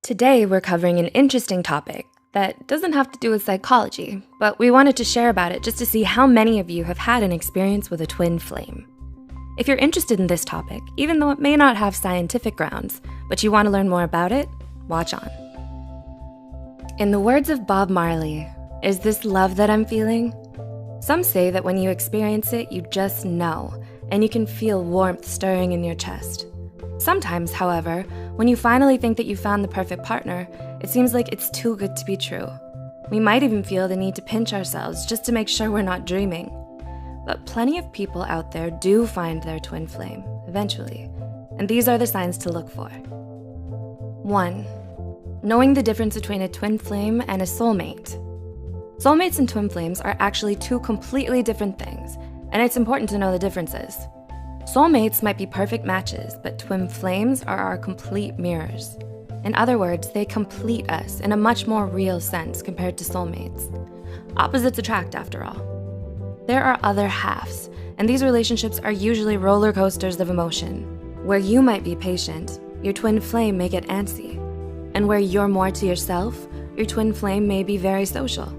Today, we're covering an interesting topic that doesn't have to do with psychology, but we wanted to share about it just to see how many of you have had an experience with a twin flame. If you're interested in this topic, even though it may not have scientific grounds, but you want to learn more about it, watch on. In the words of Bob Marley, "Is this love that I'm feeling?" Some say that when you experience it, you just know, and you can feel warmth stirring in your chest. Sometimes, however, when you finally think that you found the perfect partner, it seems like it's too good to be true. We might even feel the need to pinch ourselves just to make sure we're not dreaming. But plenty of people out there do find their twin flame, eventually, and these are the signs to look for. 1. Knowing the difference between a twin flame and a soulmate. Soulmates and twin flames are actually two completely different things, and it's important to know the differences. Soulmates might be perfect matches, but twin flames are our complete mirrors. In other words, they complete us in a much more real sense compared to soulmates. Opposites attract, after all. There are other halves, and these relationships are usually roller coasters of emotion. Where you might be patient, your twin flame may get antsy. And where you're more to yourself, your twin flame may be very social.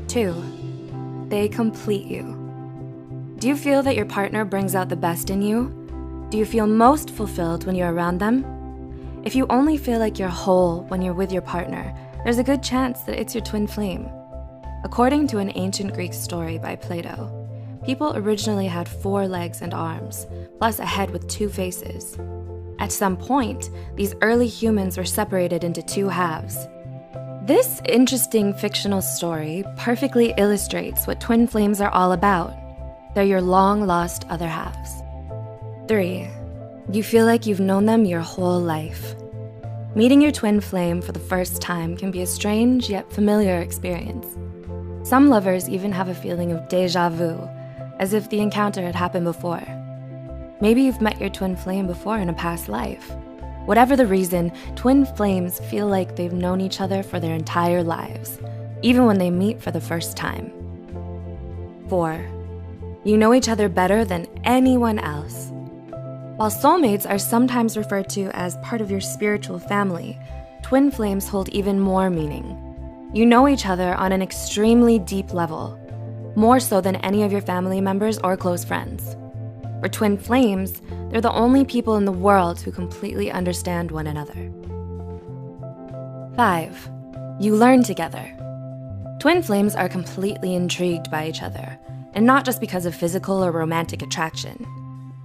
2. They complete you. Do you feel that your partner brings out the best in you? Do you feel most fulfilled when you're around them? If you only feel like you're whole when you're with your partner, there's a good chance that it's your twin flame. According to an ancient Greek story by Plato, people originally had 4 legs and arms, plus a head with 2 faces. At some point, these early humans were separated into 2 halves. This interesting fictional story perfectly illustrates what twin flames are all about. They're your long-lost other halves. 3. You feel like you've known them your whole life. Meeting your twin flame for the first time can be a strange yet familiar experience. Some lovers even have a feeling of déjà vu, as if the encounter had happened before. Maybe you've met your twin flame before in a past life. Whatever the reason, twin flames feel like they've known each other for their entire lives, even when they meet for the first time. 4. You know each other better than anyone else. While soulmates are sometimes referred to as part of your spiritual family, twin flames hold even more meaning. You know each other on an extremely deep level, more so than any of your family members or close friends. For twin flames, they're the only people in the world who completely understand one another. 5. You learn together. Twin flames are completely intrigued by each other, and not just because of physical or romantic attraction.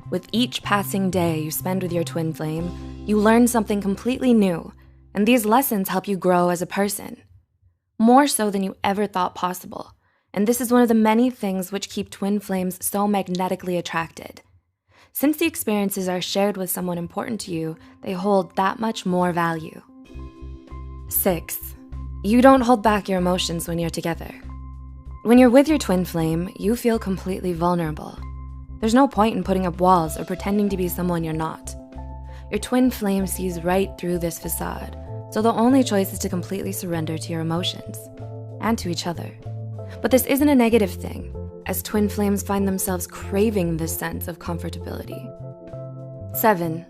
With each passing day you spend with your twin flame, you learn something completely new, and these lessons help you grow as a person. More so than you ever thought possible, and this is one of the many things which keep twin flames so magnetically attracted. Since the experiences are shared with someone important to you, they hold that much more value. 6. You don't hold back your emotions when you're together. When you're with your twin flame, you feel completely vulnerable. There's no point in putting up walls or pretending to be someone you're not. Your twin flame sees right through this facade, so the only choice is to completely surrender to your emotions and to each other. But this isn't a negative thing, as twin flames find themselves craving this sense of comfortability. 7.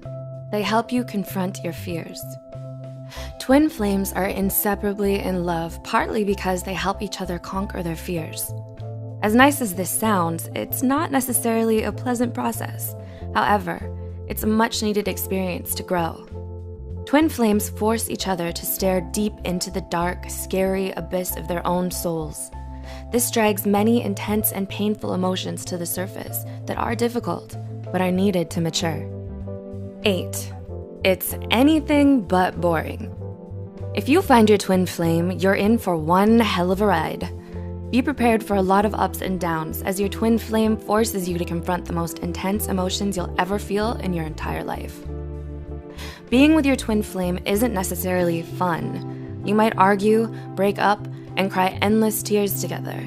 They help you confront your fears. Twin flames are inseparably in love, partly because they help each other conquer their fears. As nice as this sounds, it's not necessarily a pleasant process. However, it's a much-needed experience to grow. Twin flames force each other to stare deep into the dark, scary abyss of their own souls. This drags many intense and painful emotions to the surface that are difficult, but are needed to mature. 8. It's anything but boring. If you find your twin flame, you're in for one hell of a ride. Be prepared for a lot of ups and downs, as your twin flame forces you to confront the most intense emotions you'll ever feel in your entire life. Being with your twin flame isn't necessarily fun. You might argue, break up, and cry endless tears together.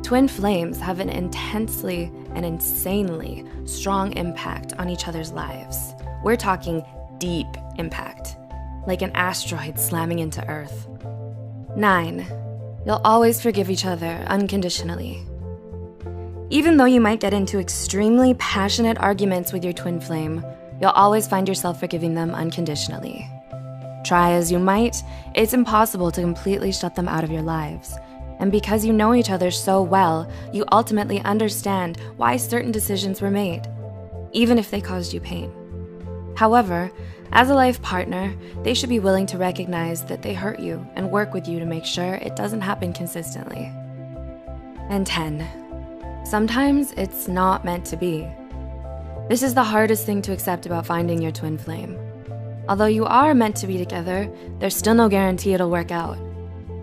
Twin flames have an intensely and insanely strong impact on each other's lives. We're talking deep impact, like an asteroid slamming into Earth. 9. You'll always forgive each other unconditionally. Even though you might get into extremely passionate arguments with your twin flame, you'll always find yourself forgiving them unconditionally. Try as you might, it's impossible to completely shut them out of your lives. And because you know each other so well, you ultimately understand why certain decisions were made, even if they caused you pain. However, as a life partner, they should be willing to recognize that they hurt you and work with you to make sure it doesn't happen consistently. And 10, sometimes it's not meant to be. This is the hardest thing to accept about finding your twin flame. Although you are meant to be together, there's still no guarantee it'll work out.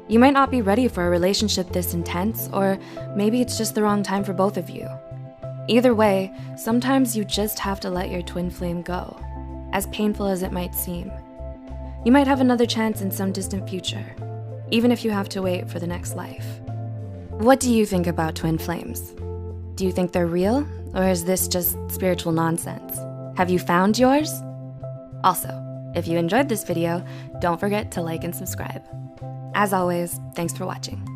You might not be ready for a relationship this intense, or maybe it's just the wrong time for both of you. Either way, sometimes you just have to let your twin flame go, as painful as it might seem. You might have another chance in some distant future, even if you have to wait for the next life. What do you think about twin flames? Do you think they're real, or is this just spiritual nonsense? Have you found yours? Also, if you enjoyed this video, don't forget to like and subscribe. As always, thanks for watching.